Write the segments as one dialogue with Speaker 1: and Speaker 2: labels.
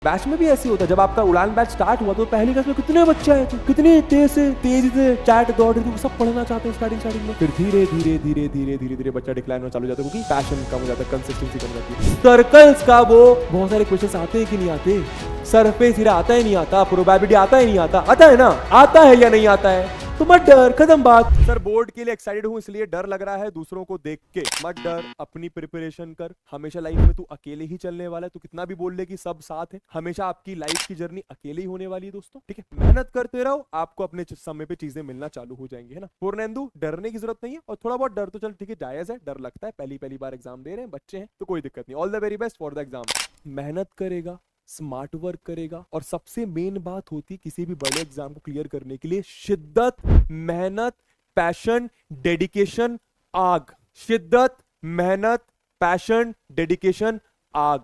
Speaker 1: Batch में भी ऐसे होता है। जब आपका उड़ान बैच स्टार्ट हुआ तो पहली क्लास में कितने बच्चे आए थे, कितने तेज से चैट दौड़ रहे थे, सब पढ़ना चाहते हैं स्टार्टिंग में। फिर धीरे बच्चा डिक्लाइन होना चालू हो जाता है क्योंकि पैशन कम हो जाता है, कंसिस्टेंसी कम हो जाती है। सर्कल्स का वो बहुत सारे क्वेश्चंस आते हैं कि नहीं आते, सरफेस एरिया आता है नहीं आता, प्रोबेबिलिटी आता है नहीं आता, आता है ना, आता है या नहीं आता है, तो मत डर, खत्म बात। सर बोर्ड के लिए एक्साइटेड हूं इसलिए डर लग रहा है दूसरों को देख के, मत डर, अपनी प्रिपरेशन कर। हमेशा लाइफ में तू अकेले ही चलने वाला है, तू कितना भी बोल ले कि सब साथ है, हमेशा आपकी लाइफ की जर्नी अकेले ही होने वाली है दोस्तों, ठीक है। मेहनत करते रहो, आपको अपने समय पे चीजें मिलना चालू हो जाएंगी, है ना। पूर्णेंदु, डरने की जरूरत नहीं है, और थोड़ा बहुत डर तो चल ठीक है, जायज है, डर लगता है, पहली बार एग्जाम दे रहे हैं, बच्चे हैं तो कोई दिक्कत नहीं। All the very best for the exam. मेहनत करेगा, स्मार्ट वर्क करेगा, और सबसे मेन बात होती है किसी भी बड़े एग्जाम को क्लियर करने के लिए शिद्दत, मेहनत, पैशन, डेडिकेशन, आग। शिद्दत, मेहनत, पैशन, डेडिकेशन, आग,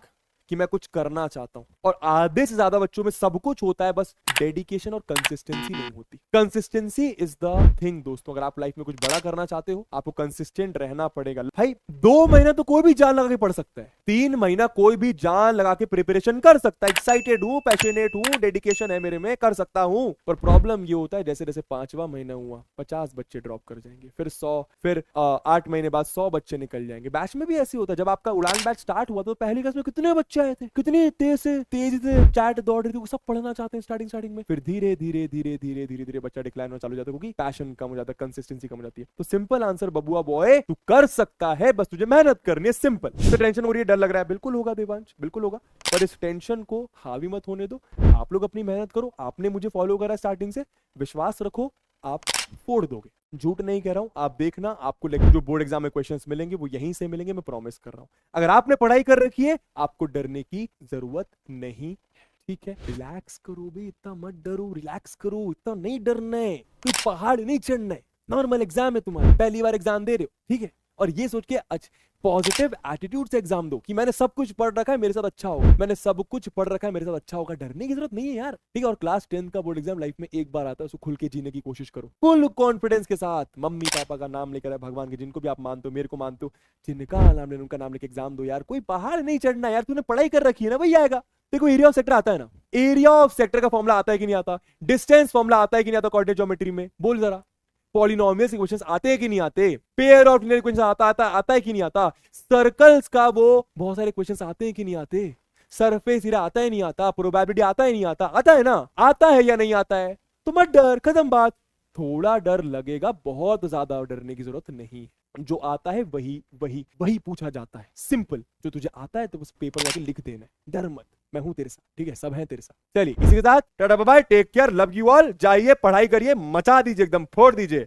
Speaker 1: कि मैं कुछ करना चाहता हूं। और आधे से ज्यादा बच्चों में सब कुछ होता है, बस डेडिकेशन और कंसिस्टेंसी नहीं होती। कंसिस्टेंसी इज द थिंग दोस्तों। अगर आप लाइफ में कुछ बड़ा करना चाहते हो, आपको कंसिस्टेंट रहना पड़ेगा भाई। 2 महीना तो कोई भी जान लगा के पढ़ सकता है, 3 महीना कोई भी जान लगा के प्रिपरेशन कर सकता है। एक्साइटेड हूं, पैशनेट हूं, डेडिकेशन है मेरे में, कर सकता हूं। पर प्रॉब्लम ये होता है जैसे जैसे 5वां महीना हुआ 50 बच्चे ड्रॉप कर जाएंगे, फिर 100, फिर 8 महीने बाद 100 बच्चे निकल जाएंगे। बैच में भी ऐसे होता है। जब आपका उड़ान बैच स्टार्ट हुआ तो पहली क्लास में कितने बच्चे आए थे, कितने तेज से चैट दौड़ रहे थे, सब पढ़ना चाहते हैं स्टार्टिंग में। फिर धीरे बच्चा डिक्लाइन होना चालू हो जाता है क्योंकि पैशन कम हो जाता है, कंसिस्टेंसी कम हो जाती है। तो सिंपल आंसर बबुआ बॉय, तू कर सकता है, बस तुझे मेहनत करनी है, सिंपल। तो टेंशन हो रही है, डर लग रहा है, बिल्कुल होगा देवांश, बिल्कुल होगा, पर इस टेंशन को हावी मत होने दो। आप लोग अपनी मेहनत करो, आपने मुझे फॉलो करा स्टार्टिंग से, विश्वास रखो, आप फोड़ दोगे। झूठ नहीं कह रहा हूं, आप देखना, आपको जो बोर्ड एग्जाम में क्वेश्चंस मिलेंगे वो यहीं से मिलेंगे, मैं प्रॉमिस कर रहा हूं। अगर आपने पढ़ाई कर रखी है, आपको डरने की जरूरत नहीं, ठीक है। रिलैक्स करो भी, इतना मत डरो, रिलैक्स करो, इतना नहीं डरना है, कोई पहाड़ नहीं चढ़ना है, नॉर्मल एग्जाम है तुम्हारा, पहली बार एग्जाम दे रहे हो, ठीक है। और ये सोच के पॉजिटिव एटीट्यूड से एग्जाम दो कि मैंने सब कुछ पढ़ रखा है, मेरे साथ अच्छा होगा, मैंने सब कुछ पढ़ रखा है, मेरे साथ अच्छा होगा। डरने की जरूरत नहीं है यार, ठीक है। और क्लास 10 का बोर्ड एग्जाम लाइफ में एक बार आता है, उसको खुल के जीने की कोशिश करो, फुल कॉन्फिडेंस के साथ। मम्मी पापा का नाम लेकर, भगवान के, जिनको भी आप मानते हो, मेरे को मानते हो, जिनका नाम लेना उनका नाम लेकर एग्जाम दो यार। कोई पहाड़ नहीं चढ़ना यार, तूने पढ़ाई कर रखी है ना, वही आएगा। देखो एरिया ऑफ सेक्टर आता है ना, एरिया ऑफ सेक्टर का फॉर्मूला आता है कि नहीं आता, डिस्टेंस फॉर्मूला आता है कि नहीं आता, कोऑर्डिनेट ज्योमेट्री में, बोल जरा। पॉलिनोमियल्स के क्वेश्चंस आते हैं कि नहीं आते, पेयर ऑफ लिनियर क्वेश्चन आता है कि नहीं आता, सर्कल्स का वो बहुत सारे क्वेश्चंस आते हैं कि नहीं आते, सरफेस एरिया आता है नहीं आता, प्रोबेबिलिटी आता है नहीं आता, आता है ना, आता है या नहीं आता है, तो मत डर, खत्म बात। थोड़ा डर लगेगा, बहुत ज्यादा डरने की जरूरत नहीं। जो आता है वही पूछा जाता है, सिंपल। जो तुझे आता है तो बस पेपर जाके लिख देना है, डर मत, मैं हूं तेरे साथ, ठीक है, सब है तेरे साथ। चलिए इसी के साथ tata bye bye, take care, love you all. जाइए पढ़ाई करिए, मचा दीजिए, एकदम फोड़ दीजिए।